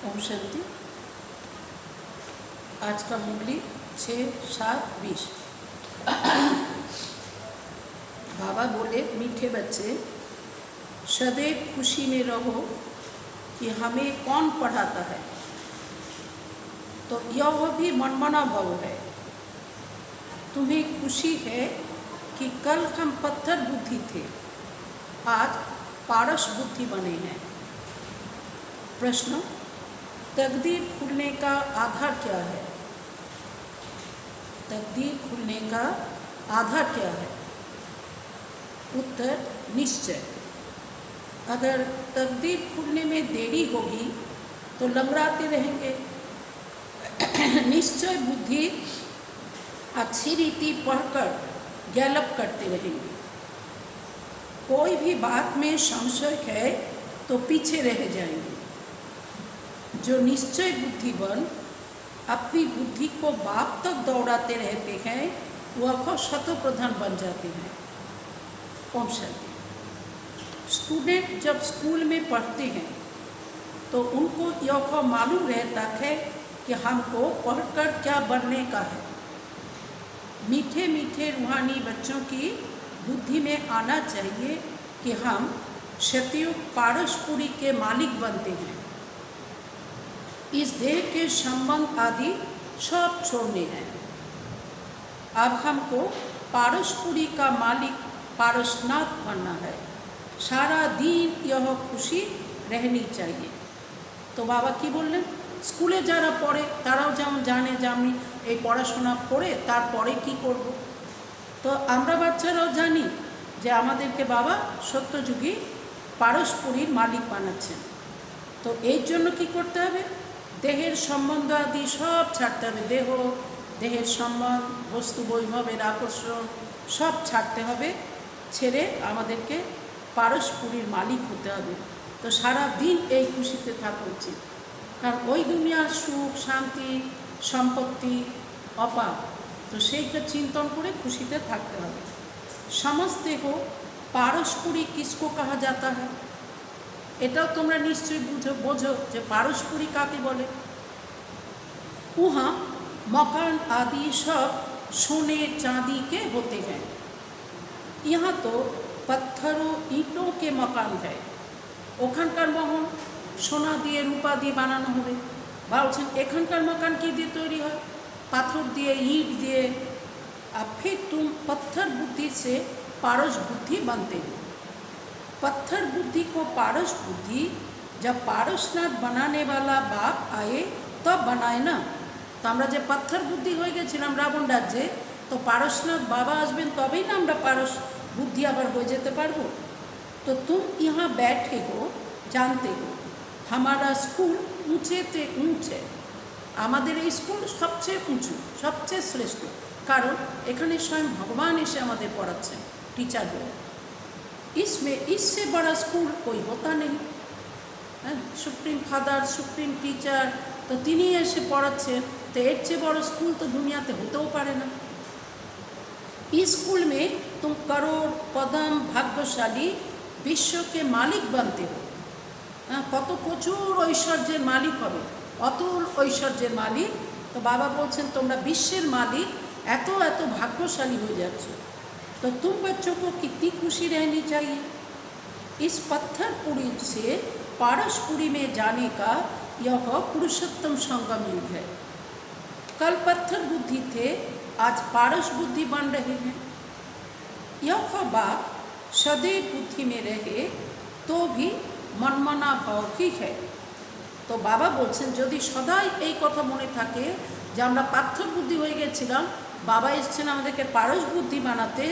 ओम शांति। आज का मुरली 6-7-20। बाबा बोले, मीठे बच्चे सदैव खुशी में रहो कि हमें कौन पढ़ाता है। तो यह भी मनमना भाव है। तुम्हें खुशी है कि कल हम पत्थर बुद्धि थे, आज पारस बुद्धि बने हैं। प्रश्न, तकदीर खुलने का आधार क्या है? तकदीर खुलने का आधार क्या है? उत्तर, निश्चय। अगर तकदीर खुलने में देरी होगी तो लंगड़ाते रहेंगे। निश्चय बुद्धि अच्छी रीति पढ़कर गैलप करते रहेंगे। कोई भी बात में संशय है तो पीछे रह जाएंगे। जो निश्चय बुद्धिमान अपनी बुद्धि को बाप तक दौड़ाते रहते हैं, वह शतप्रधान बन जाते हैं। ओम शांति। स्टूडेंट जब स्कूल में पढ़ते हैं तो उनको यह मालूम रहता है कि हमको पढ़कर क्या बनने का है। मीठे मीठे रूहानी बच्चों की बुद्धि में आना चाहिए कि हम सतयुग पारसपुरी के मालिक बनते हैं। इस देह के संबंध आदि सब छोड़ने हैं। अब हमको पारसपुरी का मालिक पारसनाथ बनना है। सारा दिन यह खुशी रहनी चाहिए। तो बाबा की बोलें, स्कूले যারা পড়ে তারাও যেমন জানে যে আমি এই পড়াশোনা পড়ে তারপরে কি করব। তো আমরা বাচ্চারাও জানি যে আমাদেরকে বাবা সত্যযুগী পারসপুরীর মালিক বানাচ্ছেন। তো এই জন্য কি করতে হবে? দেহের সম্বন্ধ আদি সব ছাড়তে হবে। দেহের সম্বন্ধ, বস্তু বৈভবের আকর্ষণ সব ছাড়তে হবে। ছেড়ে আমাদেরকে পারসপুরীর মালিক হতে হবে। তো সারা দিন এই খুশিতে থাকা উচিত। কারণ ওই দুনিয়ার সুখ শান্তি সম্পত্তি অপার। তো সেইটা চিন্তন করে খুশিতে থাকতে হবে। समझते हो पारसपुरी किसको कहा जाता है? एटाও তোমরা নিশ্চয়ই বোঝো যে पारसपुरी काके बोले। वहाँ मकान आदि सब सोने चांदी के होते हैं। यहाँ तो पत्थरों ईंटों के मकान है। ওখানকার মহল সোনা দিয়ে রূপা দিয়ে বানানো হবে। বলছেন এখানকার मकान কি দিয়ে তৈরি হয়? পাথর দিয়ে, ईंट দিয়ে। अब फिर तुम पत्थर बुद्धि से पारस बुद्धि बनते हो। पत्थर बुद्धि को पारस बुद्धि जब पारसनाथ बनाने वाला बाप आए तब बनाए ना। तो আমরা যে पत्थर बुद्धि হয়ে গেছিলাম রাবণ রাজ্যে, তো पारसनाथ बाबा আসবেন তবেই না আমরা पारस बुद्धि আবার হয়ে যেতে পারবো। तो तुम यहाँ बैठे हो, जानते हो हमारा स्कूल ऊंचे से ऊंचे। আমাদের এই স্কুল সবচেয়ে উঁচু, সবচেয়ে শ্রেষ্ঠ, কারণ এখানে স্বয়ं ভগবান এসে আমাদের পড়াচ্ছেন टीचर हो। इसमें इससे बड़ा स्कूल कोई होता नहीं है। सुप्रीम फादर, सुप्रीम टीचर तो तिनी एसे पढ़ाচ্ছেন, तो एर चेয়ে बड़ स्कूल तो दुनियाते होतेও पारे ना। इस स्कूल में तुम करोड़ पदम भाग्यशाली विश्व के मालिक बनते हो। कत प्रचुर ऐश्वर्येर मालिक होबे, अतुल ऐश्वर्येर मालिक। तो बाबा बोलছেন তোমরা বিশ্বের मालिक, एत एत भाग्यशाली हो जाচ্ছ। तो तुम बच्चों को कितनी खुशी रहनी चाहिए। इस पत्थरपुरी से पारसपुरी में जाने का यह पुरुषोत्तम संगम युग है। कल पत्थर बुद्धि थे, आज पारस बुद्धि बन रहे हैं। यह बात सदैव बुद्धि में रहे तो भी मनमना भाव की है। तो बाबा बोलছেন যদি সদাই এই কথা মনে থাকে যে আমরা পাথর বুদ্ধি হয়ে গেছিলাম, বাবা এসেছেন আমাদেরকে পারস বুদ্ধি বানাতে,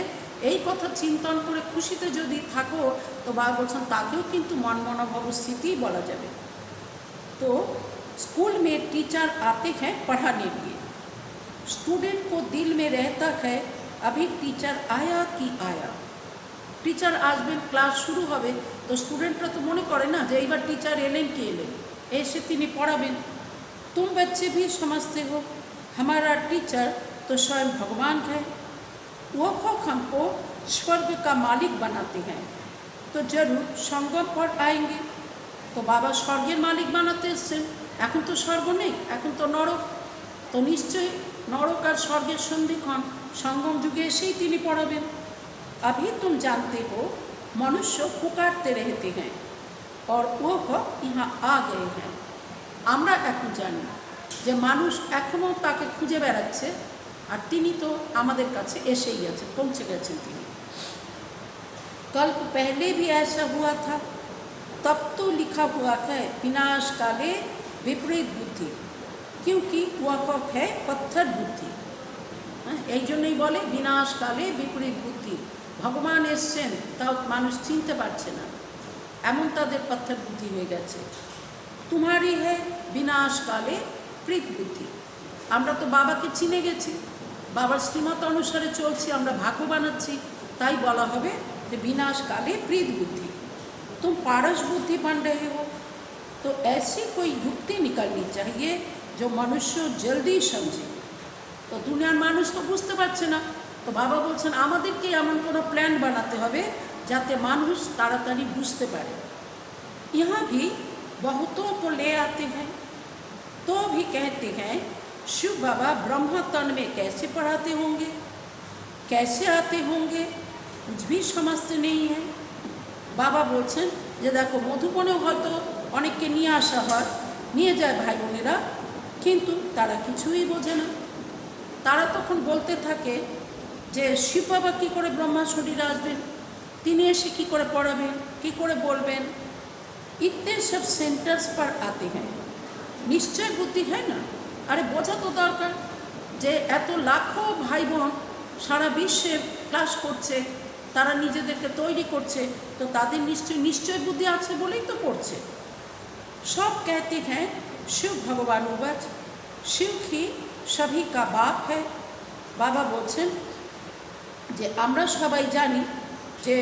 এই কথা চিন্তন করে খুশিতে যদি থাকো, তো বাবা বলছেন তাকেও কিন্তু মনমনা ভাব স্থিতি বলা যাবে। तो स्कूल में टीचर आते हैं पढ़ाने लिए, स्टूडेंट को दिल में रहता है अभी टीचर आया कि आया। टीचर আসবেন, ক্লাস শুরু হবে, তো স্টুডেন্টরা তো মনে করে না যে এইবার टीचर এলেন কি এলেন, এসে তিনি পড়াবেন। तुम बच्चे भी समझते हो हमारा टीचर तो स्वयं भगवान है, वो हमको स्वर्ग का मालिक बनाते हैं, तो जरूर संगम पर आएंगे। तो बाबा स्वर्गेर मालिक बनाते एसेছেন, এখন তো স্বর্গ নেই, এখন তো নরক, তো নিশ্চয়ই নরক আর স্বর্গের সন্ধিক্ষণ संगम जुगे एसेই তিনি পড়াবেন। अभी तुम जानते हो मनुष्य पुकारते रहते हैं और वो यहाँ आ गए हैं। আমরা এখন জানি যে মানুষ এখনও তাকে খুঁজে বেড়াচ্ছে, আর তিনি তো আমাদের কাছে এসেই গেছেন, পৌঁছে গেছেন তিনি। कल्प पहले भी ऐसा हुआ था, तब तो लिखा हुआ है विनाश काले विपरीत बुद्धि, क्योंकि वह है पत्थर बुद्धि। এই জন্যই বলে বিনাশ কালে বিপরীত বুদ্ধি। ভগবান এসছেন তাও মানুষ চিনতে পারছে না, এমন তাদের পাথর বুদ্ধি হয়ে গেছে। तुम्हारी है विनाश काले प्रीत बुद्धि। আমরা তো বাবাকে চিনে গেছি, বাবার শ্রীমত অনুসারে চলছি, আমরা ভাগ্য বানাচ্ছি, তাই বলা হবে যে বিনাশ কালে प्रीत बुद्धि। तुम पारस बुद्धि बन रहे हो, तो ऐसी कोई युक्ति निकलनी चाहिए जो मनुष्य जल्दी समझे। तो दुनियार मानुष तो बुझते पारছে না, तो बाबा बोलছেন আমাদেরকে এমন কোনো প্ল্যান বানাতে হবে যাতে মানুষ তাড়াতাড়ি বুঝতে পারে। यहाँ भी बहुतों को ले आते हैं तो भी कहते हैं शिव बाबा ब्रह्म तन में कैसे पढ़ाते होंगे, कैसे आते होंगे, कुछ भी समझते नहीं है। बाबा बोलছেন যে দেখো মধুবনেও হয়তো অনেককে নিয়ে আসা হয়, নিয়ে যায় ভাই বোনেরা, কিন্তু তারা কিছুই বোঝে না। তারা তখন বলতে থাকে যে শিব বাবা কী করে ব্রহ্মা শরীরে আসবেন, তিনি এসে কী করে পড়াবেন, কী করে বলবেন। इतने सब सेंटर्स पर आते हैं, निश्चय बुद्धि है ना। अरे बोझा तो दरकार जे एत लाखों भाई बोन सारा विश्वे क्लास करছে, তারা নিজেদেরকে তৈরি করছে, তো তাদের নিশ্চয় বুদ্ধি আছে বলেই তো পড়ছে। सब कहते हैं शिव भगवान उवाच, शिव ही सभी का बाप है। बाबा बोलছেন যে আমরা সবাই জানি যে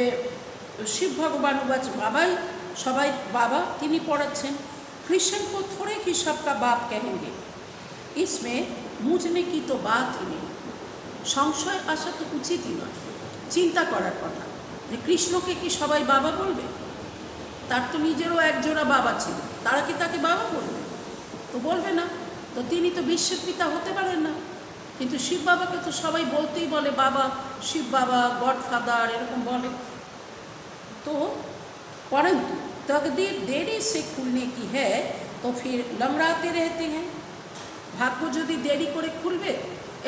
शिव भगवान उवाच बाबाई सबाई बाबा तिनी पढ़ाচ্ছেন। कृष्ण को थोड़े ही सबका बाप कहेंगे, इसमें मुझने की तो बात ही नहीं। संशय आसा तो उचित ही नয়, चिंता करार कथा যে কৃষ্ণকে কি সবাই বাবা বলবে, তার তো নিজেরও একজোড়া বাবা ছিল, তারা কি তাকে বাবা বলবে? তো বলবে না, তো তিনি তো বিশ্বের পিতা হতে পারেন না। কিন্তু শিব বাবাকে তো সবাই বলতেই বলে বাবা, শিব বাবা, গডফাদার এরকম বলে। तो परंतु तकदीर देरी से खुलने की है तो फिर लंगड़ाते रहते हैं। भाग्य यदि देरी करे खुलबे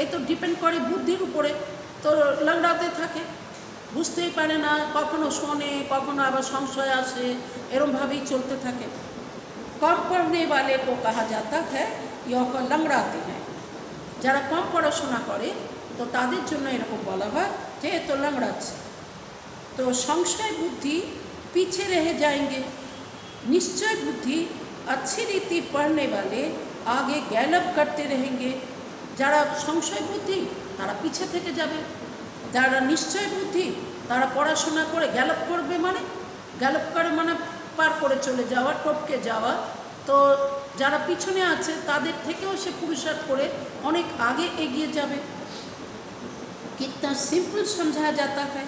এই তো ডিপেন্ড করে বুদ্ধির উপরে, তো লংড়াতে থাকে, বুঝতেই পারে না, কখনো শোনে কখনো আবার সংশয় আসে, এরমভাবেই চলতে থাকে। কম পড়নে वाले को कहा जाता है यह लंगड़ाते हैं। যারা কম পড়াশোনা করে তো তাদের জন্য এরকম বলা হয় যে এ তো লংড়াচ্ছে। तो संशय बुद्धि पीछे रह जाएंगे, निश्चय बुद्धि अच्छी रीति पढ़ने वाले आगे गैलप करते रहेंगे। যারা সংশয় বুদ্ধি তারা পিছে থেকে যাবে, যারা নিশ্চয় বুদ্ধি তারা পড়াশোনা করে গ্যালপ করবে, মানে গ্যালপ করে মানে পার করে চলে যাওয়া, টপকে যাওয়া। তো যারা পিছনে আছে তাদের থেকেও সে পুরুষার্থ করে অনেক आगे एगिए जावे। कितना सिंपल समझाया जाता है,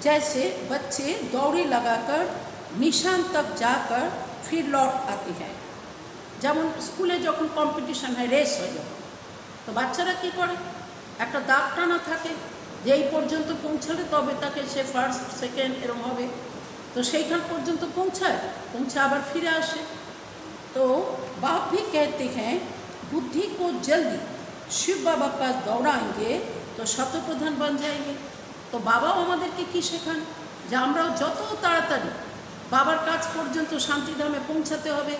जैसे बच्चे दौड़ी लगाकर निशान तक जाकर फिर लौट आती है। যেমন স্কুলে যখন কম্পিটিশন হয়, রেস হয়ে যায়, তো বাচ্চারা কী করে, একটা দাগ টানা থাকে যে এই পর্যন্ত পৌঁছালে তবে তাকে সে ফার্স্ট সেকেন্ড এরকম হবে। তো সেইখান পর্যন্ত পৌঁছে আবার ফিরে আসে। तो बाप भी कहते हैं बुद्धि को जल्दी शिव बाबा पास दौड़ाएंगे तो शतप्रधान बन जाएंगे। तो बाबाও আমাদেরকে কি শেখান যে আমরাও যত তাড়াতাড়ি বাবার কাছ পর্যন্ত শান্তিধামে পৌঁছাতে হবে,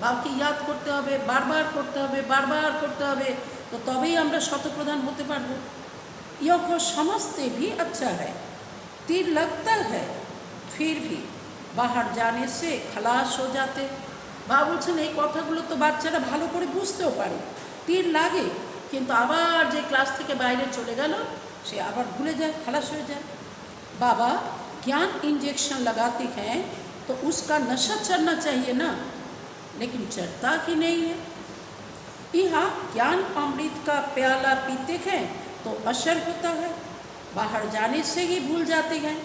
বাবাকে ইয়াদ করতে হবে, বারবার করতে হবে, বারবার করতে হবে, तो তবেই আমরা শতপ্রধান হতে পারবো। यह समझते भी अच्छा है, तीर लगता है फिर भी बाहर जाने से खलास हो जाते। বাবা বলছেন এই কথাগুলো তো বাচ্চারা ভালো করে বুঝতেও পারে, তীর লাগে কিন্তু আবার যে ক্লাস থেকে বাইরে চলে গেল সে আবার ভুলে যায়, খালাস হয়ে যায়। बाबा ज्ञान इंजेक्शन लगाते हैं तो उसका नशा चढ़ना चाहिए ना, लेकिन चढ़ता ही नहीं है। यहाँ ज्ञान अमृत का प्याला पीते हैं तो असर होता है, बाहर जाने से ही भूल जाते हैं।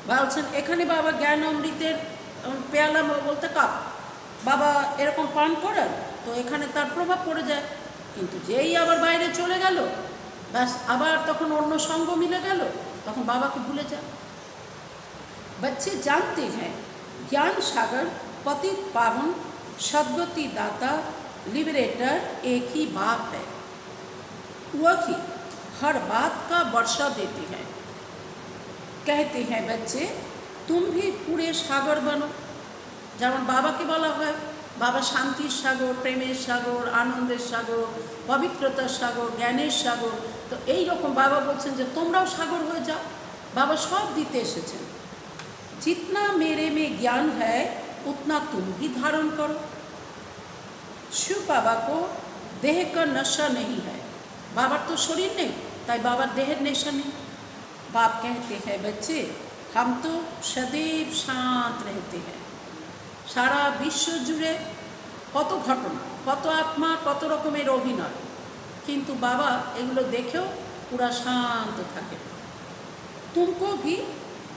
বলছেন এখানে বাবা জ্ঞান অমৃতের পেয়ালা বলতে কাপ বাবা এরকম পান করেন, তো এখানে তার প্রভাব পড়ে যায়, কিন্তু যেই আবার বাইরে চলে গেল ব্যাস আবার তখন অন্য সঙ্গ মিলে গেল, তখন বাবাকে ভুলে যায়। बच्चे जानते हैं ज्ञान सागर पतित पावन सद्गति दाता लिबरेटर एक ही बाप है, वही हर बात का वर्षा देती है। कहते हैं बच्चे तुम भी पूरे सागर बनो। যেমন বাবাকে বলা হয় বাবা শান্তির সাগর, প্রেমের সাগর, আনন্দের সাগর, পবিত্রতার সাগর, জ্ঞানের সাগর। তো এই রকম বাবা বলছেন যে তোমরাও সাগর হয়ে যাও, বাবা সব দিতে এসেছেন। जितना मेरे में ज्ञान है उतना तुम भी धारण करो। शिव बाबा को देह का नशा नहीं है, बाबा तो शरीर नहीं, ताई बाबा देह नशा नहीं। बाप कहते हैं बच्चे हम तो सदैव शांत रहते हैं। सारा विश्व जुड़े कत घटना, कत आत्मा, कत रकमेर अभिनय, किन्तु बाबा एगुलो देखेও पूरा शांत থাকে। तुमको भी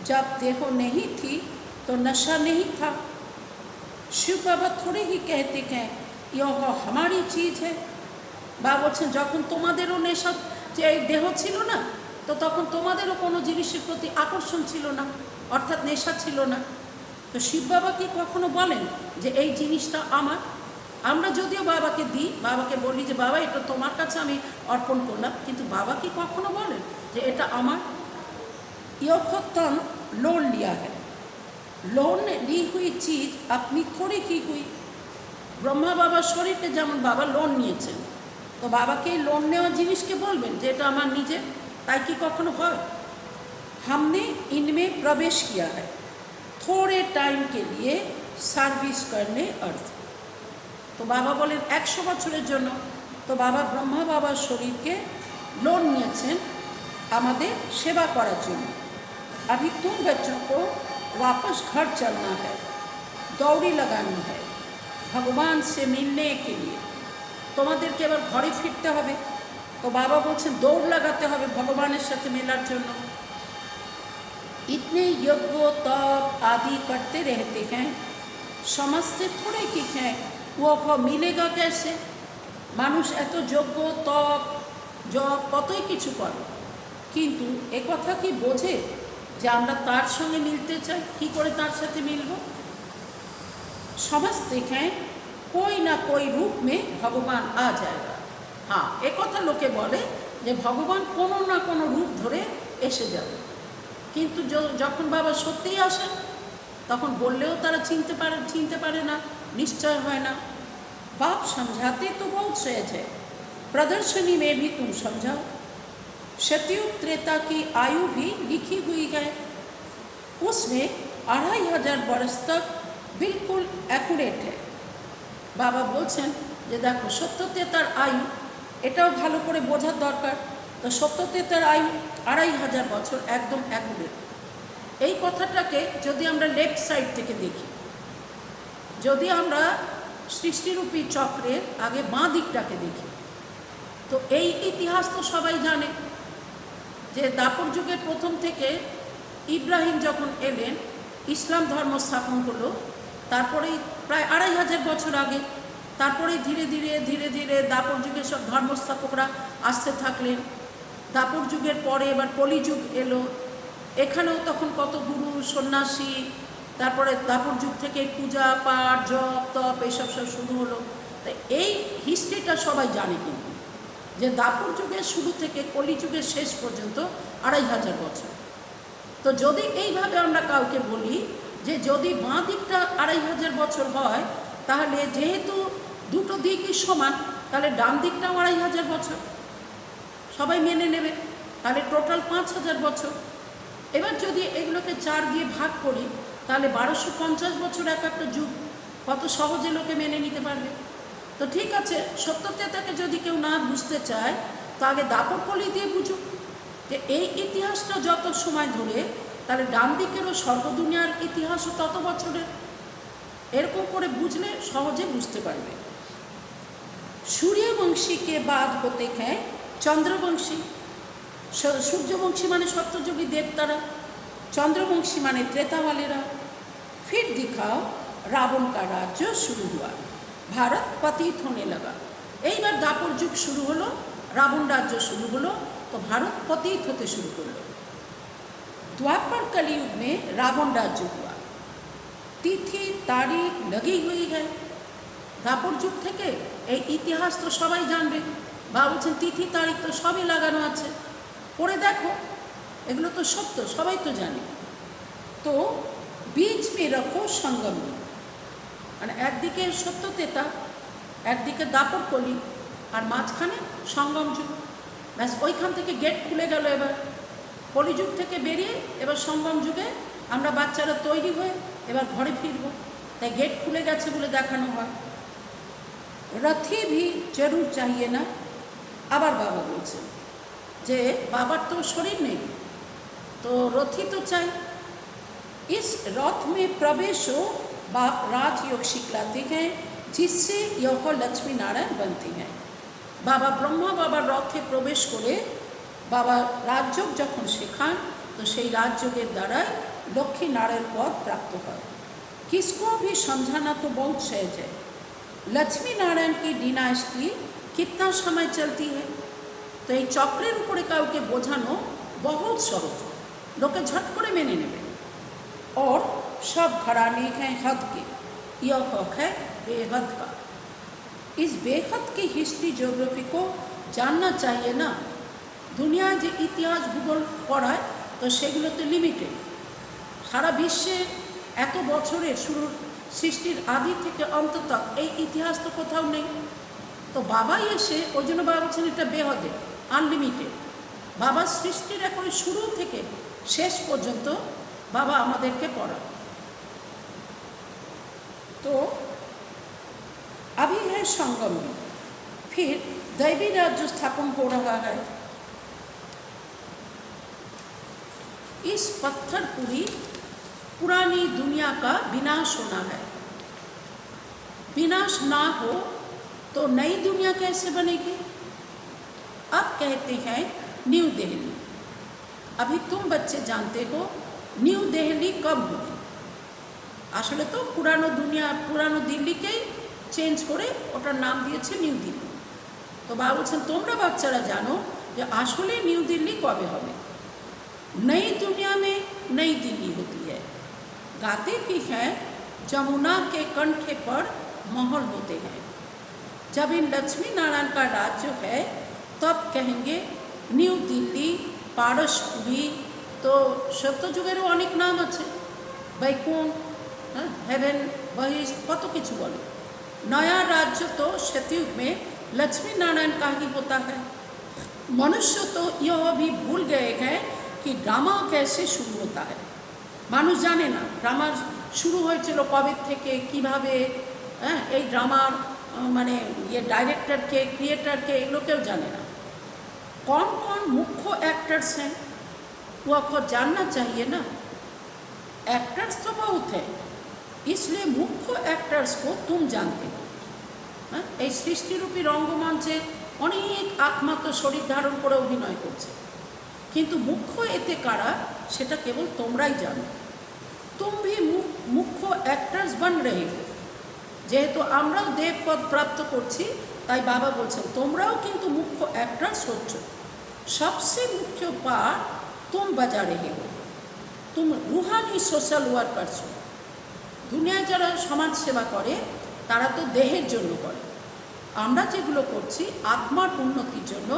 जब देह नहीं थी तो नशा नहीं था। शिव बाबा थोड़े ही कहते हैं यह हमारी चीज़ है। बाबा বলছেন যখন তোমাদেরও নেশা যে দেহ ছিল না, তো তখন তোমাদেরও কোনো জিনিসের প্রতি আকর্ষণ ছিল না, অর্থাৎ নেশা ছিল না। তো শিব বাবা কি কখনো বলেন যে এই জিনিসটা আমার? আমরা যদিও বাবাকে দিই, বাবাকে বলি যে বাবা এটা তোমার কাছে আমি অর্পণ করলাম, কিন্তু বাবা কি কখনো বলেন যে এটা আমার? यह तन लोन लिया है, लोन ली हुई चीज़ अपनी थोड़ी की हुई। ब्रह्मा बाबा शरीर के যেমন বাবা লোন নিয়েছেন, তো বাবাকে লোন নেওয়া জিনিসকে বলবেন যে এটা আমার নিজের, তাই কি কখনো হয়? हमने इनमें प्रवेश किया है थोड़े टाइम के लिए সার্ভিস करने अर्थ। তো বাবা বলেন 100 বছরের জন্য। তো বাবা ব্রহ্মা বাবার শরীরকে লোন নিয়েছেন আমাদের সেবা করার জন্য। अभी तुम बच्चों को वापस घर चलना है, दौड़ी लगानी है भगवान से मिलने के लिए। তোমাদেরকে এবার ঘরে ফিরতে হবে, তো বাবা বলছেন দৌড় লাগাতে হবে ভগবানের সাথে মেলার জন্য। इतने यज्ञ तप आदि करते रहते हैं, समझते थोड़े कि हैं वो मिलेगा कैसे। মানুষ এত যজ্ঞ তপ জপ কতই কিছু করে, কিন্তু এ কথা কি বোঝে যে আমরা তার সঙ্গে মিলতে চাই, কি করে তার সাথে মিলব? समझते हैं कोई ना कोई रूप में भगवान आ जाएगा। हाँ, एक কথা লোকে বলে যে ভগবান কোনো না কোনো রূপ ধরে এসে যাবে, কিন্তু যখন বাবা সত্যিই আসেন তখন বললেও তারা চিনতে পারে না, নিশ্চয় হয় না। बाप समझाते तो बहुत सहज है, प्रदर्शनी में भी तुम समझाओ। सतयुग त्रेता की आयु भी लिखी हुई है, उसमें 2500 बरस तक बिल्कुल एक्यूरेट है। बाबा बोलছেন যে দেখো সত্যতেতার আয়ু, এটাও ভালো করে বোঝার দরকার। তো সত্যতেতার আয়ু 2500 বছর, একদম অ্যাকুরেট। এই কথাটাকে যদি আমরা লেফট সাইড থেকে দেখি, যদি আমরা সৃষ্টিরূপী চক্রের আগে বাঁ দিকটাকে দেখি, তো এই ইতিহাস তো সবাই জানে যে দাপর যুগের প্রথম থেকে ইব্রাহিম যখন এলেন, ইসলাম ধর্ম স্থাপন করলো, তারপরেই প্রায় 2500 বছর আগে, তারপরেই ধীরে ধীরে ধীরে ধীরে দাপর যুগের সব ধর্মস্থাপকরা আসতে থাকলেন। দাপর যুগের পরে এবার কলিযুগ এলো, এখানেও তখন কত গুরু সন্ন্যাসী, তারপরে দাপর যুগ থেকে পূজা পাঠ জপ তপ এইসব সব শুরু হলো। তাই এই হিস্ট্রিটা সবাই জানে, কিন্তু যে দাপর যুগের শুরু থেকে কলিযুগের শেষ পর্যন্ত 2500 বছর। তো যদি এইভাবে আমরা কাউকে বলি যে যদি বাঁ দিকটা 2500 বছর হয়, তাহলে যেহেতু দুটো দিকই সমান, তাহলে ডান দিকটাও 2500 বছর, সবাই মেনে নেবে, তাহলে টোটাল 5000 বছর। এবার যদি এগুলোকে 4 দিয়ে ভাগ করি, তাহলে 1250 বছর এক একটা যুগ, কত সহজে লোকে মেনে নিতে পারবে। তো ঠিক আছে, সত্যতেতাকে যদি কেউ না বুঝতে চায়, তো আগে দাপর কলি দিয়ে বুঝুক যে এই ইতিহাসটা যত সময় ধরে, তাহলে ডান দিকেরও স্বর্গ দুনিয়ার ইতিহাসও তত বছরের। এরকম করে বুঝলে সহজে বুঝতে পারবে। सूर्यवंशी के बाद होते हैं चंद्रवंशी। सूर्यवंशी माने सत्ययुगी देवतारा, चंद्रवंशी माने त्रेता वालेरा। फिर दिखाओ रावण का राज्य शुरू हुआ, भारत पतित होने लगा। एक बार दापर युग शुरू हलो, रावण राज्य शुरू हलो, तो भारत पतित होते शुरू करलो। द्वापर कलयुग में रावण राज्य हुआ, तिथि तारीख लगी हुई है। दापर युग থেকে এই ইতিহাস তো সবাই জানবে, বা বলছেন তিথি তারিখ তো সবই লাগানো আছে, পড়ে দেখো, এগুলো তো সত্য, সবাই তো জানে। তো বীজ মে রাখো সঙ্গম, মানে একদিকে সত্যতেতা, একদিকে দাপর কলি, আর মাঝখানে সঙ্গম যুগ। ব্যাস ওইখান থেকে গেট খুলে গেল। এবার কলিযুগ থেকে বেরিয়ে এবার সঙ্গম যুগে আমরা বাচ্চারা তৈরি হয়ে এবার ঘরে ফিরব, তাই গেট খুলে গেছে বলে দেখানো হয়। रथी भी जरूर चाहिए ना। আবার বাবা বলছেন যে বাবার তো শরীর নেই, তো রথী তো চাই। इस रथ में प्रवेश हो राजयोग सिखलाते हैं, जिससे यह लक्ष्मी नारायण बनती हैं। बाबा ब्रह्मा बाबा रथे प्रवेश करे बाबा राजयोग যখন শেখান, तो সেই রাজযোগের দ্বারাই লক্ষ্মী নারায়ণ পদ প্রাপ্ত হয়। किसको भी समझाना तो बहुत सहज है। लक्ष्मी नारायण की डिनास्टी कितना समय चलती है, तो ये चक्रेर ऊपरे काउके बोझानो बहुत सहज, लोके झट करे मेने नेबे। और सब घराने हैं हद के, यह हक है बेहद का। इस बेहद की हिस्ट्री जियोग्राफी को जानना चाहिए ना। दुनिया जो इतिहास भूगोल पढ़ाय, तो सेगुलो तो लिमिटेड, सारा विश्वे एत बछरेर शुरू सृष्टिर आदि থেকে অন্ত तक এই ইতিহাস তো কোথাও নেই। তো বাবাই এসে, ওই জন্য বাবা বলছেন এটা বেহদে, আনলিমিটেড। বাবা সৃষ্টির একেবারে শুরু থেকে শেষ পর্যন্ত বাবা আমাদেরকে পড়ান। तो अभी है संगम में, फिर दैवी राज्य स्थापन हो रहा है। इस पत्थरपुरी पुरानी दुनिया का विनाश होना है। विनाश ना हो तो नई दुनिया कैसे बनेगी। अब कहते हैं न्यू दिल्ली। अभी तुम बच्चे जानते हो न्यू दिल्ली कब होगी। আসলে তো পুরানো দুনিয়া, পুরানো দিল্লিকেই চেঞ্জ করে ওটার নাম দিয়েছে নিউ দিল্লি। তো বাবা বলছেন তোমরা বাচ্চারা জানো যে আসলে নিউ দিল্লি কবে হবে। नई दुनिया में नई दिल्ली होती है। गाते भी हैं जमुना के कंठे पर महल होते हैं। जब इन लक्ष्मी नारायण का राज्य है, तब कहेंगे न्यू दिल्ली, पारसपुरी। तो सत्यजुगेरो अनेक नाम আছে, बैकुंठ, हेवन, बहिष्ठ, कत किछु बोले। नया राज्य तो सतयुग में लक्ष्मी नारायण का ही होता है। मनुष्य तो यह भी भूल गए हैं कि ड्रामा कैसे शुरू होता है। মানুষ জানে না ড্রামা শুরু হয়েছিল কবে থেকে, কীভাবে, এই ড্রামার মানে ये डायरेक्टर के क्रिएटर के एगुलो केउ जाने ना। कौन कौन मुख्य एक्टर्स हैं वो आपको जानना चाहिए ना। एक्टर्स तो बहुत है, इसलिए मुख्य एक्टर्स को तुम जानते हो। हाँ, এই সৃষ্টিরূপী রঙ্গমঞ্চে অনেক আত্মা তো শরীর ধারণ করে অভিনয় করছে, কিন্তু মুখ্য এতে কারা সেটা কেবল তোমরাই জানো। तुम भी मुख्य एक्टर्स बन रहे हो। যেহেতু আমরাও দেবপদ প্রাপ্ত করছি, তাই বাবা বলছেন তোমরাও কিন্তু মুখ্য एक्टर्स হচ্ছ। सबसे मुख्य पार्ट तुम बजा रहे हो। तुम रूहानी सोशल ওয়ার্কার্স हो। দুনিয়ায় যারা সমাজ সেবা করে তারা তো দেহের জন্য করে, আমরা যেগুলো করছি আত্মার উন্নতির জন্য।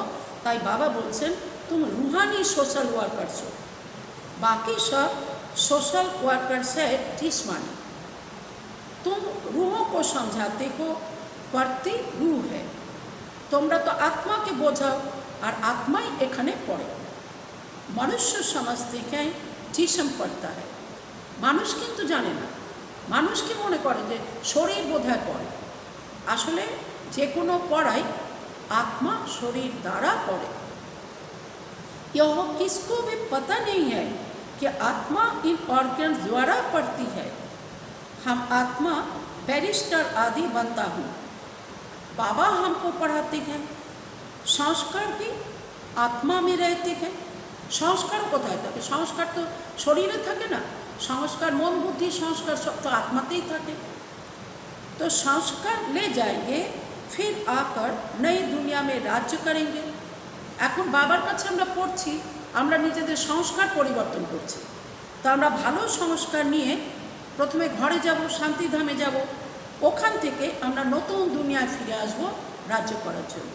তাই বাবা বলছেন তুমি रूहानी सोशल ওয়ার্কার্স हो। बाकी सब सोशल वर्कर्स है जिस्मानी। तुम रूहों को समझाते हो, प्रति रूह है। তোমরা তো আত্মাকে বোঝাও আর আত্মাই এখানে পড়ে। মনুষ্য সমাজ থেকে জিসম পড়তা হয়। মানুষ কিন্তু জানে না, মানুষ কি মনে করে যে শরীর বোধহয় পড়ে। আসলে যে কোনো পড়াই आत्मा शरीर द्वारा पड़े। यह किसको भी पता नहीं है कि आत्मा इन ऑर्गन्स द्वारा पड़ती है। हम आत्मा बैरिस्टर आदि बनता हूँ। बाबा हमको पढ़ाते हैं, संस्कार भी आत्मा में रहते हैं। संस्कार কোথায় থাকে? সংস্কার তো শরীরে থাকে না। সংস্কার মন বুদ্ধি সংস্কার सब तो आत्माতেই থাকে। तो संस्कार ले जाएंगे, फिर आकर नई दुनिया में राज्य करेंगे। এখন বাবার কাছে আমরা পড়ছি, আমরা নিজেদের সংস্কার পরিবর্তন করছি। তো আমরা ভালো সংস্কার নিয়ে প্রথমে ঘরে যাব, শান্তিধামে যাব, ওখান থেকে আমরা নতুন দুনিয়ায় ফিরে আসব রাজ্য করার জন্য।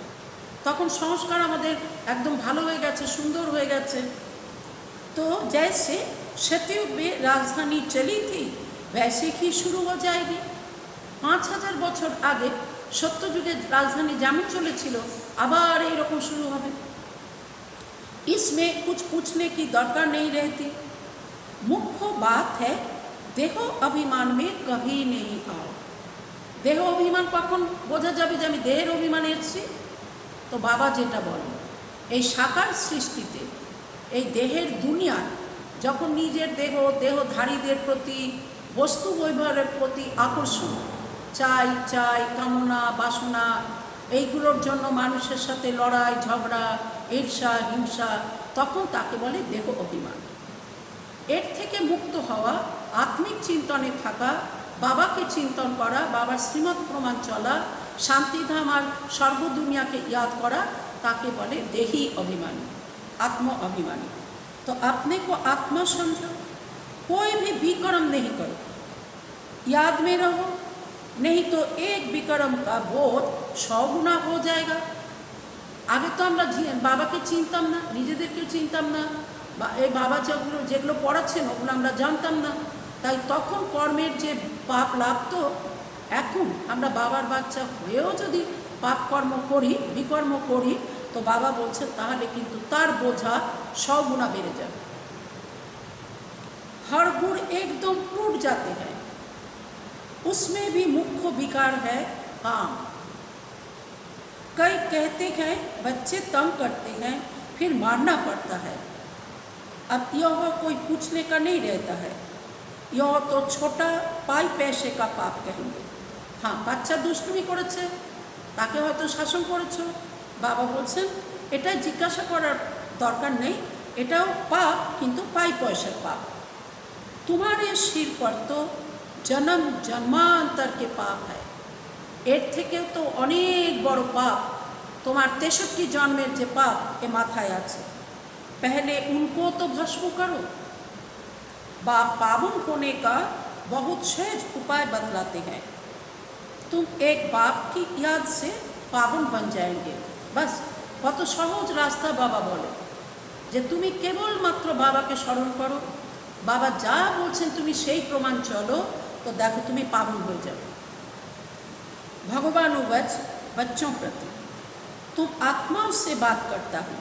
তখন সংস্কার আমাদের একদম ভালো হয়ে গেছে, সুন্দর হয়ে গেছে। তো जैसे सतयुग में राजधानी चली थी वैसे ही शुरू हो जाएगी। 5000 বছর আগে সত্যযুগের রাজধানী যেমন চলেছিল আবার এইরকম শুরু হবে। इसमें कुछ पूछने की दरकार नहीं रहती। मुख्य बात है देह अभिमान में कभी नहीं आओ। देह अभिमान कখন বোঝা যাবে যে আমি দেহের অভিমানে এসেছি? তো বাবা যেটা বলেন এই সাকার সৃষ্টিতে এই দেহের দুনিয়া যখন নিজের দেহধারীদের প্রতি বস্তু বৈভবের প্রতি আকর্ষণ, চাই চাই কামনা বাসনা, এইগুলোর জন্য মানুষের সাথে লড়াই ঝগড়া ঈর্ষা হিংসা, তখন তাকে বলে দেহ অভিমান। এর থেকে মুক্ত হওয়া, আত্মিক চিন্তনে থাকা, বাবাকে চিন্তন করা, বাবার শ্রীমত প্রমাণ চলা, শান্তিধাম আর সর্বদুনিয়াকে ইয়াদ করা, তাকে বলে দেহি অভিমানী, आत्म अभिमानी। तो अपने को आत्मा समझो, कोई भी विकर्म नहीं करो, याद में रहो, नहीं तो एक विकर्म का बोध 100 गुना हो जाएगा। आगे तो আমরা বাবাকে চিনতাম না, নিজেদেরকেও চিনতাম না, এই বাবা যেগুলো পড়াচ্ছেন ওগুলো আমরা জানতাম না। তাই তখন কর্মের যে পাপ লাগতো, এখন আমরা বাবার বাচ্চা হয়েও যদি পাপ কর্ম করি, বিকর্ম করি, तो बाबा बोलছেন তাহলে কিন্তু তার বোঝা 100 गुना বেড়ে যাবে। हर गुण एकदम टूट जाते हैं, उसमें भी मुख्य विकार है काम। कई कहते हैं बच्चे तंग करते हैं फिर मारना पड़ता है। अब यह कोई पूछने का नहीं रहता है, यह तो छोटा पाई पैसे का पाप कहेंगे। हाँ, বাচ্চা দুষ্টুমি করেছে তাকে হয়তো শাসন করেছো, বাবা বলছেন এটা জিজ্ঞাসা করার দরকার নেই, এটাও পাপ কিন্তু পাই পয়সার পাপ। तुम्हारे सिर पर तो जन्म जन्मांतर के पाप है। এর থেকে তো অনেক বড় পাপ তোমার 63 জন্মের যে পাপ এ মাথায় আছে। पहले उनको तो भस्म करो। बाप पावन होने का बहुत सहज उपाय बतलाते हैं। तुम एक बाप की याद से पावन बन जाएंगे। बस কত সহজ রাস্তা বাবা বলে যে তুমি কেবলমাত্র বাবাকে স্মরণ করো, বাবা যা বলছেন তুমি সেই প্রমাণ চলো, তো দেখো তুমি পাবন হয়ে যাবে। भगवान वच बच्चों प्रति तुम आत्माओं से बात करता हूँ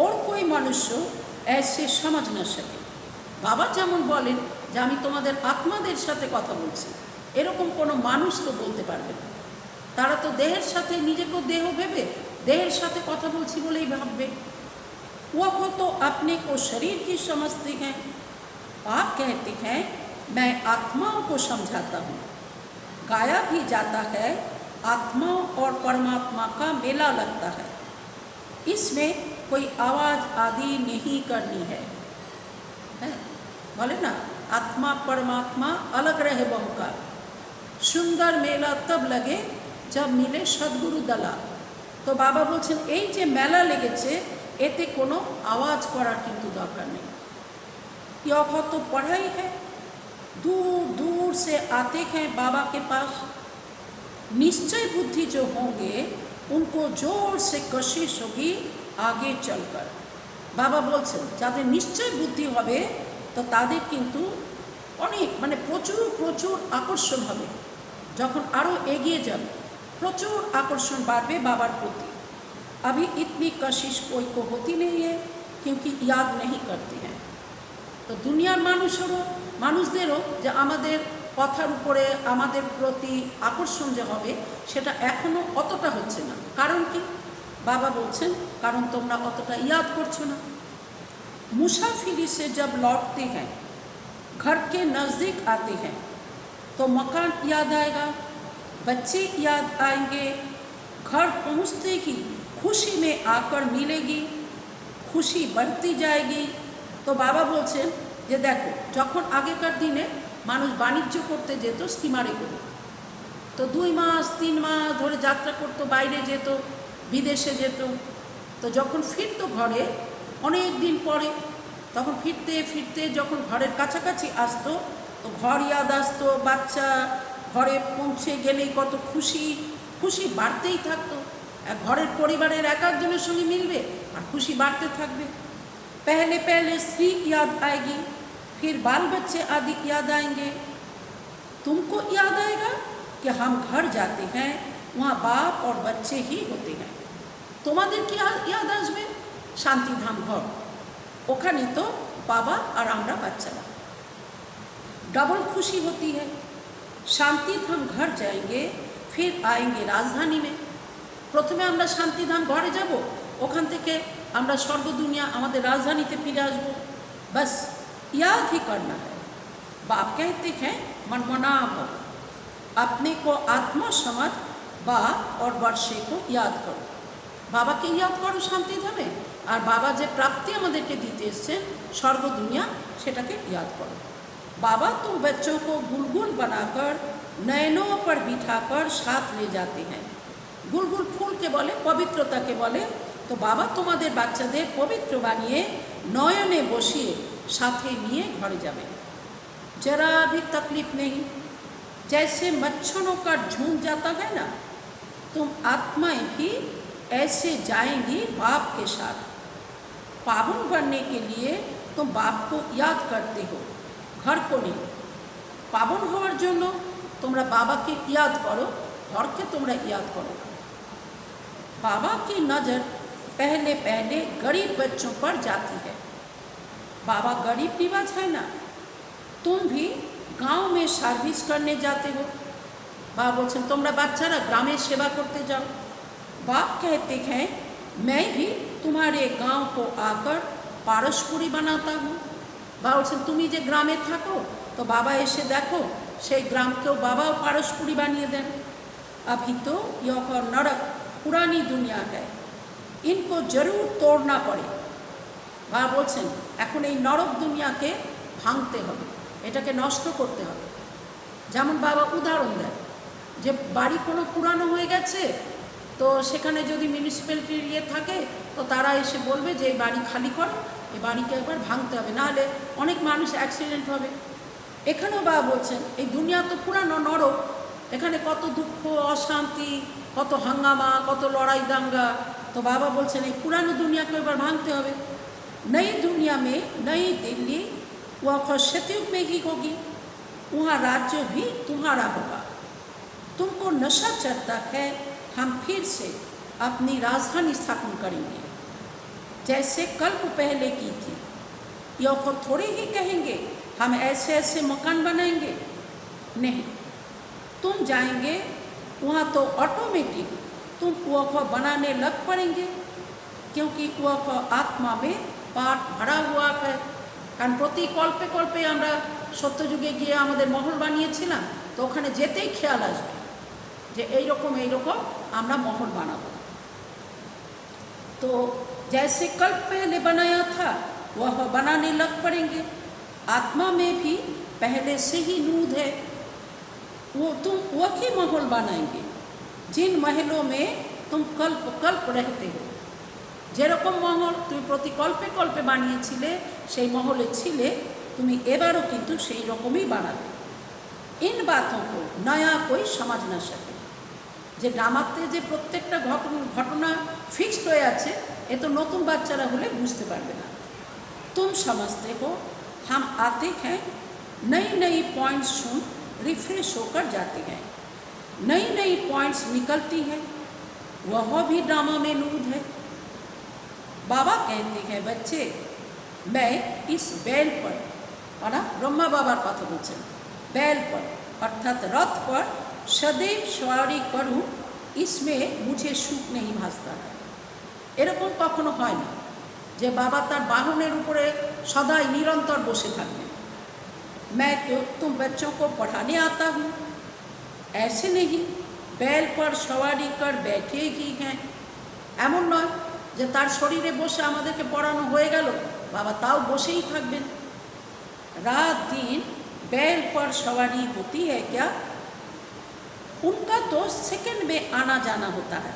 और कोई मनुष्य ऐसे समझ न सके। বাবা যেমন বলেন যে আমি তোমাদের আত্মাদের সাথে কথা বলছি, এরকম কোনো মানুষ তো বলতে পারবে না। তারা তো দেহের সাথে নিজেকে দেহ ভেবে देहर साथे कथा बोलছি বলেই ভাববে। वो तो अपने को शरीर की समझते हैं। आप कहते हैं मैं आत्माओं को समझाता हूँ। गाया भी जाता है आत्माओं और परमात्मा का मेला लगता है, इसमें कोई आवाज़ आदि नहीं करनी है। बोले ना आत्मा परमात्मा अलग रहे बहु का। सुंदर मेला तब लगे जब मिले सदगुरु दला। तो बाबा बोलছেন এই যে মেলা লেগেছে এতে কোনো आवाज করার কিন্তু দরকার নেই। यह तो पढ़ाई है, दूर दूर से आते हैं बाबा के पास। निश्चय बुद्धि जो होंगे उनको जोर से कशिश होगी आगे चलकर। बाबा बोलছেন যাদের নিশ্চয় বুদ্ধি হবে তো তাদের কিন্তু অনেক মানে প্রচুর প্রচুর আকর্ষণ হবে, যখন আরও এগিয়ে যাবে प्रचुर आकर्षण बाढ़े बाबार प्रति। अभी इतनी कशिश कोई को होती नहीं है क्योंकि याद नहीं करते हैं। तो दुनियार मानुषेरो मानुषदेरो जे आमादेर कथार उपरे आमादेर प्रति आकर्षण जे होबे सेटा एखोनो अतटा होच्छे ना। कारण कि बाबा बोलছেন कारण तोमरा अतटा याद करछो ना। मुसाफिरी से जब लौटते हैं घर के नज़दीक आते हैं तो मकान याद आएगा, बच्चे याद आएंगे। घर पहुँचते ही खुशी में आकर मिलेगी, खुशी बढ़ती जाएगी। तो बाबा बोलছেন যে দেখো যখন আগেকার দিনে মানুষ বাণিজ্য করতে যেত স্টিমারে করে, তো 2 মাস 3 মাস ধরে যাত্রা করতো, বাইরে যেত, বিদেশে যেত। তো যখন ফিরতো ঘরে অনেক দিন পরে, তখন ফিরতে ফিরতে যখন ঘরের কাছাকাছি আসতো তো ঘর ইয়াদ আসতো, বাচ্চা ঘরে পৌঁছে গেলেই কত খুশি খুশি বাড়তেই থাকতো। ঘরের পরিবারের এক একজনের সঙ্গে মিলবে আর খুশি বাড়তে থাকবে। पहले पहले स्त्री याद आएगी, फिर बाल बच्चे आदि याद आएंगे। तुमको याद आएगा कि हम घर जाते हैं वहाँ बाप और बच्चे ही होते हैं। তোমাদের কি याद আসবে? শান্তিধাম ঘর, ওখানে তো বাবা আর আমরা বাচ্চারা। डबल खुशी होती है। शांतिधाम घर जाएंगे फिर आएंगे राजधानी में। प्रथमे আমরা শান্তিধাম ঘরে যাব, ওখান থেকে আমরা স্বর্গ দুনিয়া আমাদের রাজধানীতে ফিরে আসব। बस याद ही करना है। बाप कहते हैं मनमनाभ, अपने को आत्मा समझ बा और वर्षे को याद करो। বাবাকে याद करो শান্তিধামে, আর বাবা যে প্রাপ্তি আমাদেরকে দিতে এসেছেন স্বর্গ দুনিয়া সেটাকে याद करो। बाबा तुम बच्चों को गुलगुल बनाकर नयनों पर बिठाकर साथ ले जाते हैं। गुलगुल फूल के बोले पवित्रता के बोले, तो बाबा तुम्हारे बाच्चादेर पवित्र बानिए नयने बसिए साथे निये घरे जाबे। जरा भी तकलीफ नहीं। जैसे मच्छरों का झुंड जाता है ना, तुम आत्माएं भी ऐसे जाएंगी बाप के साथ। पावन बनने के लिए तुम बाप को याद करते हो, घर को नहीं। पावन होवार जोन्नो तोमरा बाबा के याद करो, घर के तोमरा याद करो। बाबा की नज़र पहले पहले गरीब बच्चों पर जाती है। बाबा गरीब निवाज है ना। तुम भी गांव में सर्विस करने जाते हो। बाबा बोलছেন তোমরা বাচ্চারা গ্রামে সেবা করতে যাও। बाप कहते हैं मैं भी तुम्हारे गांव को आकर पारसपुरी बनाता हूँ। बाबा बोलছেন তুমি যে গ্রামে থাকো तो बाबा এসে দেখো সেই গ্রামকেও বাবাও পারসপুরি বানিয়ে দেন। अभी तो यह नरक पुरानी दुनिया है, इनको जरूर तोड़ना पड़े। बाबा बोलছেন এখন এই নরক দুনিয়াকে ভাঙতে হবে, এটাকে নষ্ট করতে হবে। যেমন বাবা উদাহরণ দেয় যে বাড়ি কোনো পুরানো হয়ে গেছে তো সেখানে যদি মিউনিসিপ্যালিটির ইয়ে থাকে তো তারা এসে বলবে যে এই বাড়ি খালি করো, এই বাড়িকে একবার ভাঙতে হবে, নাহলে অনেক মানুষ অ্যাক্সিডেন্ট হবে। এখানেও বাবা বলছেন এই দুনিয়া তো পুরানো নরক, এখানে কত দুঃখ অশান্তি, কত হাঙ্গামা, কত লড়াই দাঙ্গা। তো বাবা বলছেন এই পুরানো দুনিয়াকে এবার ভাঙতে হবে। नई दुनिया में नई दिल्ली वह सतयुग में ही होगी, वहाँ राज्य भी तुम्हारा होगा। तुमको नशा चढ़ता है, हम फिर से अपनी राजधानी स्थापन करेंगे जैसे कल्प पहले की थी। यह को थोड़े ही कहेंगे हम ऐसे ऐसे मकान बनाएंगे, नहीं। तुम जाएंगे वहाँ तो ऑटोमेटिक तुम व ख बनाने लग पड़ेंगे, क्योंकि व ख आत्मा में पाठ भरा हुआ है। कारण प्रति कल्पे कल्पे আমরা সত্যযুগে গিয়ে আমাদের মহল বানিয়েছিলাম, তো ওখানে যেতেই খেয়াল আসবে যে এইরকম আমরা মহল বানাবো। तो जैसे कल्प पहले बनाया था वह बनाने लग पड़ेंगे। आत्मा में भी पहले से ही नूद है, वो तुम वही महल बनाएंगे जिन महलों में तुम कल्प कल्प रहते हो। যেরকম মহল তুমি প্রতি কল্পে কল্পে বানিয়েছিলে, সেই মহলে ছিলে, তুমি এবারও কিন্তু সেই রকমই বানাবে। इन बातों को नया कोई समझ ना सके। যে ড্রামাতে যে প্রত্যেকটা ঘটনা ফিক্সড হয়ে আছে, এ তো নতুন বাচ্চারা হলে বুঝতে পারবে না। तुम समझते हो हम आते हैं, नई नई पॉइंट्स सुन रिफ्रेश होकर जाते हैं, नई नई पॉइंट्स निकलती हैं, वह भी ड्रामा में नूद है। बाबा कहते हैं बच्चे मैं इस बैल पर, और ब्रह्मा बाबार कथा बोलছেন, बैल पर अर्थात रथ पर सदैव सवारी करूँ, इसमें मुझे सुख नहीं भासता है। এরকম কখনো হয় না যে বাবা তার বাহনের উপরে সদাই নিরন্তর বসে থাকবেন। मैं तो तुम बच्चों को पढ़ाने आता हूँ, ऐसे नहीं बैल पर सवारी कर बैठे ही हैं। এমন নয় যে তার শরীরে বসে আমাদেরকে পড়ানো হয়ে গেল, বাবা তাও বসেই থাকবেন। रात दिन बैल पर सवारी होती है क्या? उनका तो सेकंड में आना जाना होता है,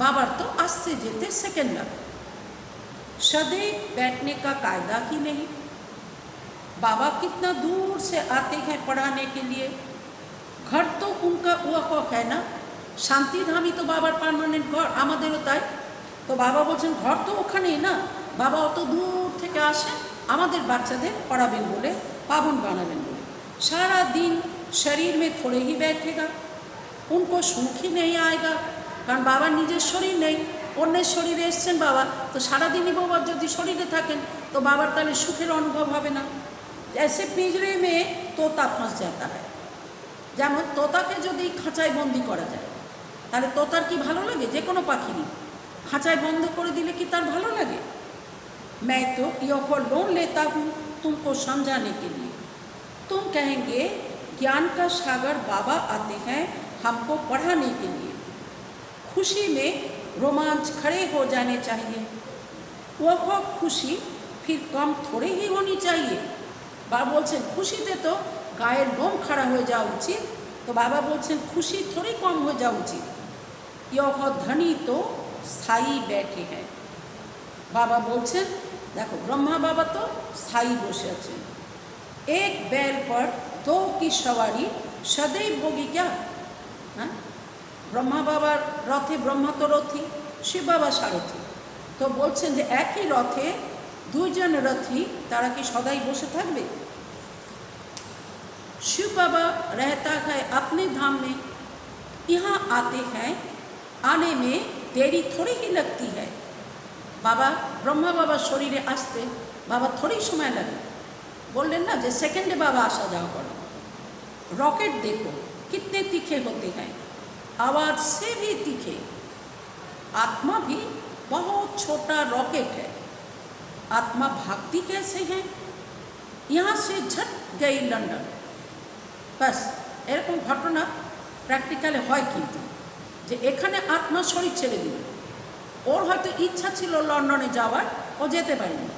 बाबर तो आस्ते जेते सेकंड लगे। सदैव बैठने का कायदा ही नहीं। बाबा कितना दूर से आते हैं पढ़ाने के लिए, घर तो उनका वह है ना, शांतिधामी तो बाबार पार्मानेंट घर, आमादेरो ताई। तो बाबा बोलছেন घर तो ওখানেই না, बाबा অত দূর থেকে আসেন আমাদের বাচ্চাদের পড়াবেন বলে, পাবন বানাবেন বলে। सारा दिन शरीर में थोड़े ही बैठेगा, उनको सुख ही नहीं आएगा। कारण बाबा নিজের শরীর নেই, অন্যের শরীরে এসছেন বাবা, তো সারাদিনই বাবা যদি শরীরে থাকেন তো বাবার তাহলে সুখের অনুভব হবে না। जैसे पिंजरे में तोता फंस जाता है, যেমন তোতাকে যদি খাঁচায় বন্দি করা যায় তাহলে তোতার কি ভালো লাগে? যে কোনো পাখিরই খাঁচায় বন্ধ করে দিলে কি তার ভালো লাগে? मैं तो यह लोन लेता हूँ तुमको समझाने के लिए। तुम कहेंगे ज्ञान का सागर बाबा आते हैं हमको पढ़ाने के लिए, खुशी में रोमांच खड़े हो जाने चाहिए। वह खुशी फिर कम थोड़े ही होनी चाहिए। बाबा बोलছেন খুশিতে তো গায়ের লোম খাড়া হয়ে যাওয়া উচিত, তো বাবা বলছেন খুশি थोड़ी कम हो যাওয়া উচিত। यह धनी तो स्थायी बैठे हैं। बाबा बोलছেন देखो ब्रह्मा बाबा तो स्थायी बसे आছেন। एक बैल पर दो की सवारी सदैव होगी क्या? हाँ, ब्रह्मा बाबार रथे ब्रह्मा तो रथी, शिव बाबा सारथी। तो बोलছেন যে একই রথে দুইজন রথী, তারা কি সদাই বসে থাকবে? शिव बाबा रहता है अपने धाम में, यहाँ आते हैं, आने में देरी थोड़ी ही लगती है। बाबा ब्रह्मा बाबा शरीरे आसते बाबा थोड़ी समय लगे, बोलें ना जो सेकेंडे बाबा आसा जाओ करो। रॉकेट देखो कितने तीखे होते हैं, आवाज़ से भी तीखे। आत्मा भी बहुत छोटा रॉकेट है। आत्मा भागती कैसे है? यहाँ से झट गई लंदन, बस এরকম ঘটনা প্র্যাকটিক্যালি হয়, কিন্তু যে এখানে আত্মা শরীর ছেড়ে দিল, ওর হয়তো ইচ্ছা ছিল লন্ডনে যাওয়ার, ও যেতে পারেনি,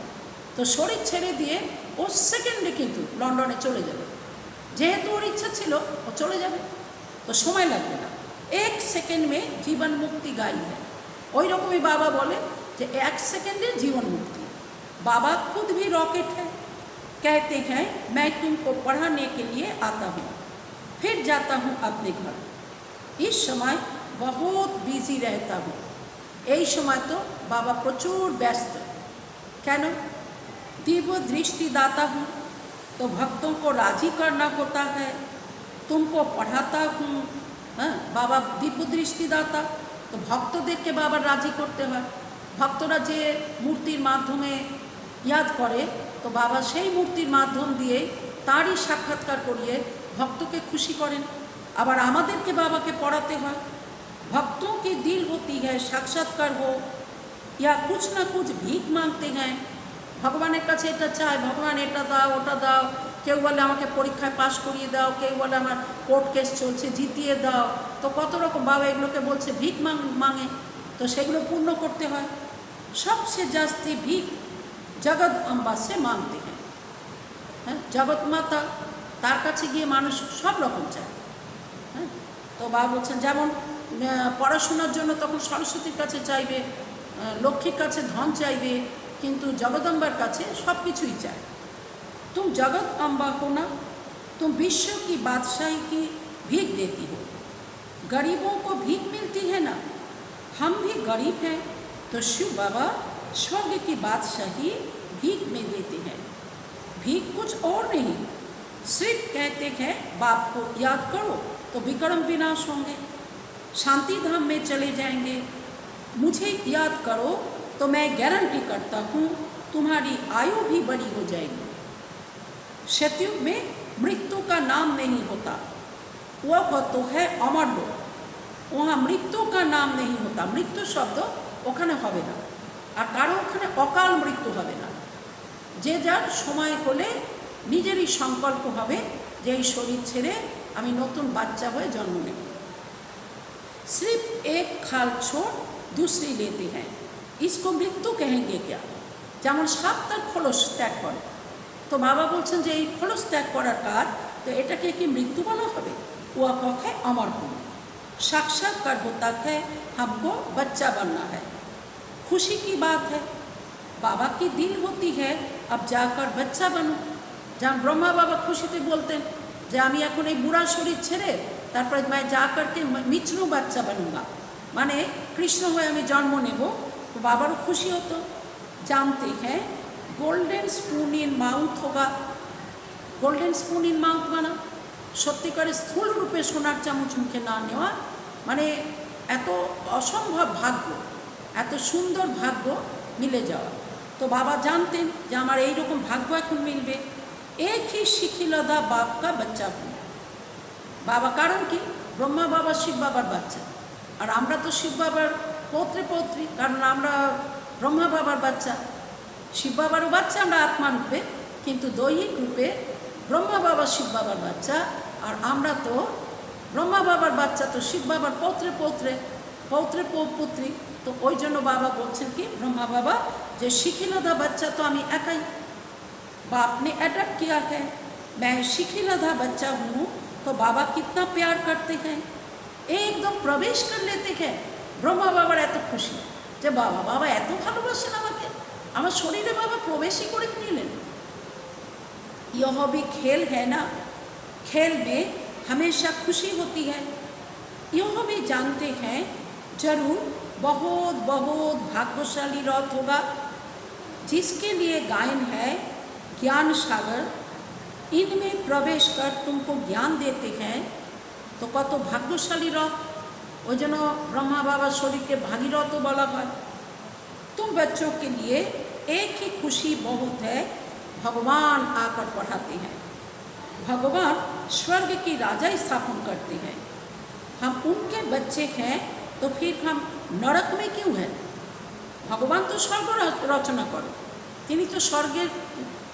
তো শরীর ছেড়ে দিয়ে ও সেকেন্ডে কিন্তু লন্ডনে চলে যাবে। যেহেতু ওর ইচ্ছা ছিল ও চলে যাবে, তো সময় লাগবে না। এক সেকেন্ড মে জীবন মুক্তি গাই है। ওই রকমই বাবা বলে যে এক সেকেন্ডে জীবন মুক্তি। बाबा खुद भी रॉकेट है, कहते हैं मैं तुमको पढ़ाने के लिए आता हूँ, फिर जाता हूँ अपने घर। इस समय बहुत बिजी रहता हूँ। এই সময় তো बाबा प्रचुर व्यस्त। কেন? दिव्य दृष्टि दाता हूँ, तो भक्तों को राजी करना होता है, तुमको पढ़ाता हूँ। हाँ, बाबा दिव्य दृष्टि दाता, तो ভক্তদেরকে বাবা রাজি করতে হয়। ভক্তরা যে মূর্তির মাধ্যমে याद करे, तो बाबा সেই মূর্তির মাধ্যম দিয়ে তারই সাক্ষাৎকার করিয়ে ভক্তকে খুশি করেন। আবার আমাদেরকে বাবাকে পড়াতে হয়। भक्तों की दिल होती है साक्षात्कार हो या कुछ ना कुछ भीख मांगते हैं, ভগবানের কাছে এটা চায়, ভগবান এটা দাও ওটা দাও। কেউ বলে আমাকে পরীক্ষায় পাশ করিয়ে দাও, কেউ বলে আমার কোর্ট কেস চলছে জিতিয়ে দাও। তো কত রকম বাবা এগুলোকে বলছে ভিক মাঙে, তো সেগুলো পূর্ণ করতে হয়। সবচেয়ে জাস্তি ভিক জগৎ अम्बा से मांगते हैं। হ্যাঁ, জগৎ মাতা, তার কাছে গিয়ে মানুষ সব রকম চায়। হ্যাঁ, তো বাবা বলছেন যেমন পড়াশোনার জন্য তখন সরস্বতীর কাছে চাইবে, লক্ষ্মীর কাছে ধন চাইবে, কিন্তু जगदम्बार কাছে सब কিছুই চায়। तुम जगत अम्बा हो ना, तुम विश्व की बादशाही की भीख देती हो। गरीबों को भीख मिलती है ना, हम भी गरीब हैं, तो शिव बाबा स्वर्ग की बादशाही भीख में देते हैं। भीख कुछ और नहीं, सिर्फ कहते हैं बाप को याद करो तो विक्रम विनाश होंगे, शांति धाम में चले जाएंगे। मुझे याद करो तो मैं गारंटी करता हूँ तुम्हारी आयु भी बड़ी हो जाएगी। सतयुग में मृत्यु का नाम नहीं होता, वह तो है अमर लोक, वहाँ मृत्यु का नाम नहीं होता। मृत्यु शब्द ওখানে হবে না, আর কারো ওখানে অকাল মৃত্যু হবে না। যে যার সময় হলে নিজেরই সংকল্প হবে যে এই শরীর ছেড়ে আমি নতুন বাচ্চা হয়ে জন্ম নেব। सिर्फ एक खाल छोड़ दूसरी लेते हैं, इसको मृत्यु कहेंगे क्या? যেমন সাপ তার খোলস ত্যাগ করে, তো বাবা বলছেন যে এই খোলস ত্যাগ করার কাজ, তো এটাকে কি মৃত্যু বলা হবে? ও কখে अमर होना, साक्षात्कार होता है, हमको बच्चा बनना है। खुशी की बात है, बाबा की दिल होती है अब जाकर बच्चा बनो। যেমন ব্রহ্মা বাবা খুশিতে বলতেন যে আমি এখন এই বুড়া শরীর ছেড়ে তারপরে मैं जा करके मिचनू बच्चा बनूंगा, মানে কৃষ্ণ হয়ে আমি জন্ম নেব। তো বাবারও খুশি হতো। जानते हैं गोल्डन स्पून इन माउथ होगा। गोल्डन स्पून इन माउथ माना সত্যিকারের স্থূল রূপে সোনার চামচ মুখে না নেওয়া, মানে এত অসম্ভব ভাগ্য, এত সুন্দর ভাগ্য মিলে যাওয়া। তো বাবা জানতেন যে আমার এইরকম ভাগ্য এখন মিলবে। एक ही শিখিলদা বাপ কা বাচ্চা হন। বাবা কারণ কি? ব্রহ্মা বাবা শিব বাবার বাচ্চা, আর আমরা তো শিব বাবার পৌত্রে পৌত্রী, কারণ আমরা ব্রহ্মা বাবার বাচ্চা। শিব বাবারও বাচ্চা আমরা আত্মা রূপে, কিন্তু দৈহিক রূপে ব্রহ্মা বাবা শিব বাবার বাচ্চা, আর আমরা তো ব্রহ্মা বাবার বাচ্চা, তো শিব বাবার পৌত্রে পৌত্রে পৌত্রে পুত্রী। তো ওই জন্য বাবা বলছেন কি ব্রহ্মা বাবা যে শিখিলদা বাচ্চা তো আমি একাই। बाप ने अडॉप्ट किया है, मैं शिखिलधा बच्चा हूँ, तो बाबा कितना प्यार करते हैं, एकदम प्रवेश कर लेते हैं। ब्रह्मा बाबार एत खुशी যে বাবা বাবা এত ভালোবাসেন আমাকে, আমার শরীরে বাবা প্রবেশই করে নিলেন। यह भी खेल है ना, खेल में हमेशा खुशी होती है। यह भी जानते हैं जरूर बहुत बहुत भाग्यशाली रथ होगा जिसके लिए गायन है ज्ञान सागर, इनमें प्रवेश कर तुमको ज्ञान देते हैं। तो कत भाग्यशाली रथ, ওই জন্য ब्रह्मा बाबा शरीर के भागीरथ बोला है। तुम बच्चों के लिए एक ही खुशी बहुत है, भगवान आकर पढ़ाते हैं। भगवान स्वर्ग की राजा स्थापन करते हैं, हम उनके बच्चे हैं, तो फिर हम नरक में क्यों हैं? भगवान तो स्वर्ग रचना करो, তিনি তো স্বর্গের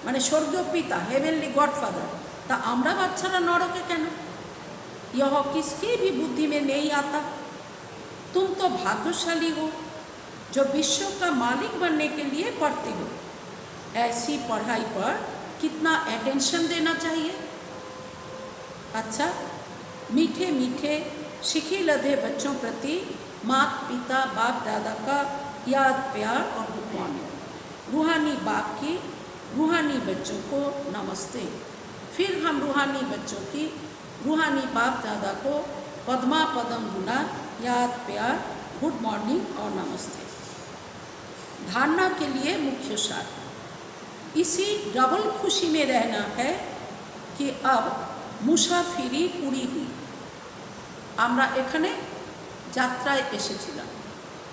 মানে স্বর্গীয় পিতা, হেভেনলি गॉडफादर, তা আমরা বাচ্চারা নরকে কেন? यह किसकी भी बुद्धि में नहीं आता। तुम तो भाग्यशाली हो जो विश्व का मालिक बनने के लिए पढ़ते हो। ऐसी पढ़ाई पर कितना अटेंशन देना चाहिए। अच्छा, मीठे मीठे शिखी लधे बच्चों प्रति माता पिता बाप दादा का याद प्यार और गुड मॉर्निंग। रूहानी बाप की रूहानी बच्चों को नमस्ते। फिर हम रूहानी बच्चों की रूहानी बाप दादा को पद्मा पदम गुना याद प्यार गुड मॉर्निंग और नमस्ते। धारणा के लिए मुख्य सार, इसी डबल खुशी में रहना है कि अब मुसाफिरी पूरी हुई। আমরা এখানে যাত্রায় এসেছিলাম,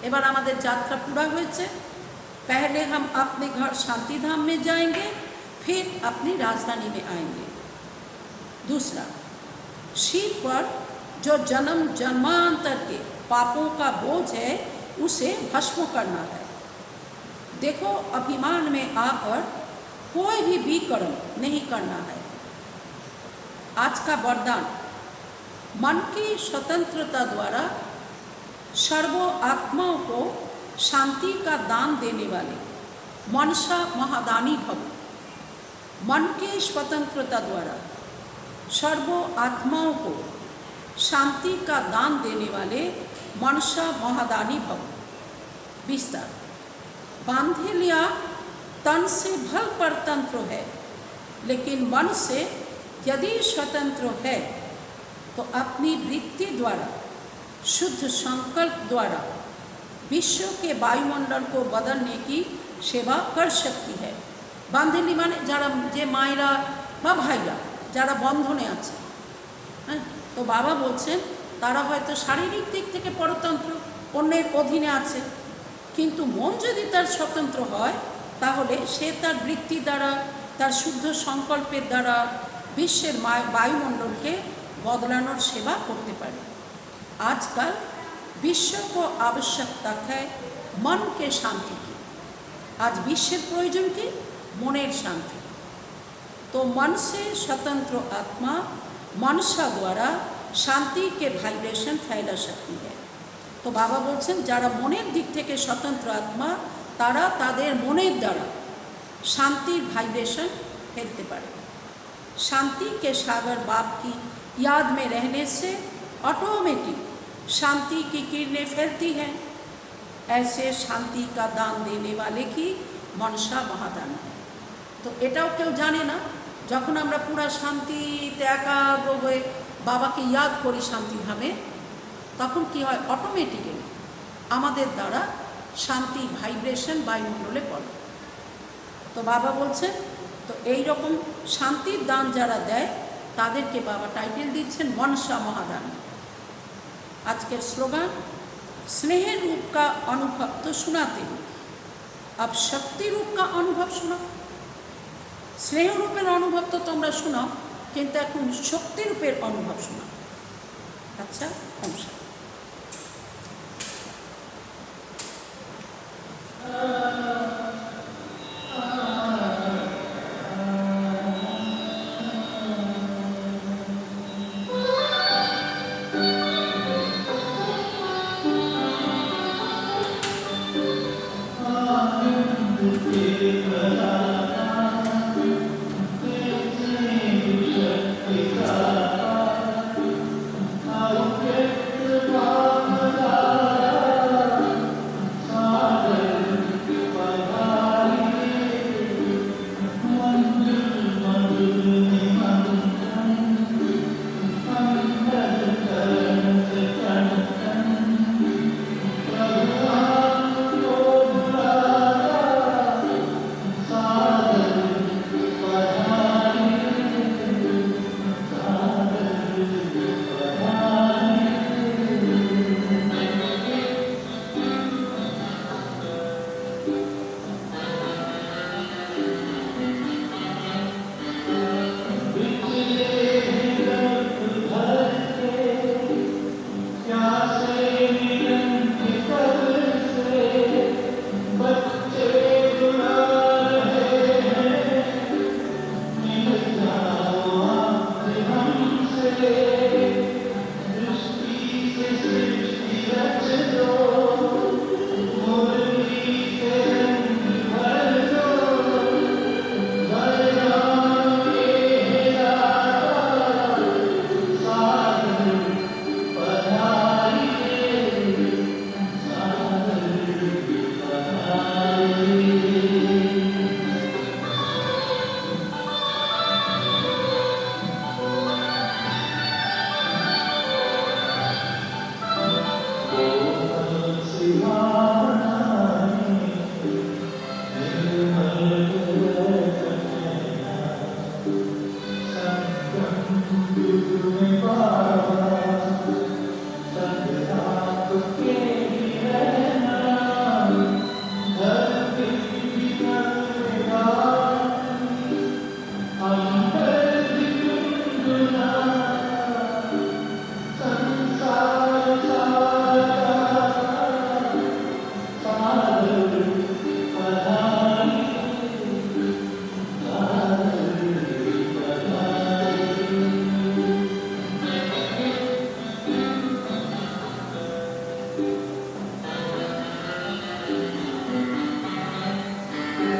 এবার আমাদের যাত্রা পুরা হয়েছে। पहले हम अपने घर शांति धाम में जाएंगे, फिर अपनी राजधानी में आएंगे। दूसरा, शिव पर जो जन्म जन्मांतर के पापों का बोझ है उसे भस्म करना है। देखो, अभिमान में आकर कोई भी विकर्म नहीं करना है। आज का वरदान, मन की स्वतंत्रता द्वारा सर्व आत्माओं को शांति का दान देने वाले मनसा महादानी भव। मन की स्वतंत्रता द्वारा सर्व आत्माओं को शांति का दान देने वाले मनसा महादानी भव। विस्तार, बांधे लिया तन से भल परतंत्र है, लेकिन मन से यदि स्वतंत्र है तो अपनी वृत्ति द्वारा, शुद्ध संकल्प द्वारा विश्व के वायुमंडल को बदलने की सेवा कर सकती है। बांधेली माने যারা যে মায়েরা বা ভাইরা যারা বন্ধনে আছে, হ্যাঁ, তো বাবা বলছেন তারা হয়তো শারীরিক দিক থেকে পরতন্ত্র, অন্যের অধীনে আছে, কিন্তু মন যদি তার স্বতন্ত্র হয় তাহলে সে তার বৃত্তি দ্বারা, তার শুদ্ধ সংকল্পের দ্বারা বিশ্বের वायुमंडल के बदलानोर सेवा करते पारे। आजकल विश्व को आवश्यकता है मन के शांति की। आज विश्व प्रयोजन की मनेर शांति। तो मन से स्वतंत्र आत्मा मनसा द्वारा शांति के भाइब्रेशन फैला सकती है। तो बाबा बोलছেন যারা মনের দিক থেকে स्वतंत्र आत्मा তারা তাদের মনের দ্বারা शांतिर भाइब्रेशन फैलते पारे। शांति के सागर बाप की याद में रहने से ऑटोमेटिक शांति की किरणें फैलती हैं। ऐसे शांति का दान देने वाले की मनसा महादान है। तो एटाও কেউ জানে না, যখন আমরা পুরা শান্তিতে একাগ্র হয়ে বাবাকে ইয়াদ করি শান্তিভাবে, তখন কি হয়, অটোমেটিক্যালি আমাদের দ্বারা শান্তি ভাইব্রেশন বায়ুমণ্ডলে পড়ে। তো বাবা বলছেন, তো এই রকম শান্তির দান যারা দেয় তাদেরকে বাবা টাইটেল দিচ্ছেন मनसा महादान। আজকের স্লোগান, स्नेह रूप का अनुभव तो सुनाते हो, अब शक्ति रूप का अनुभव सुनाओ। स्नेह रूपेर अनुभव तो তোমরা শোনাও, কিন্তু এখন শক্তি রূপের অনুভব শোনাও। আচ্ছা, নমস্কার। Amen.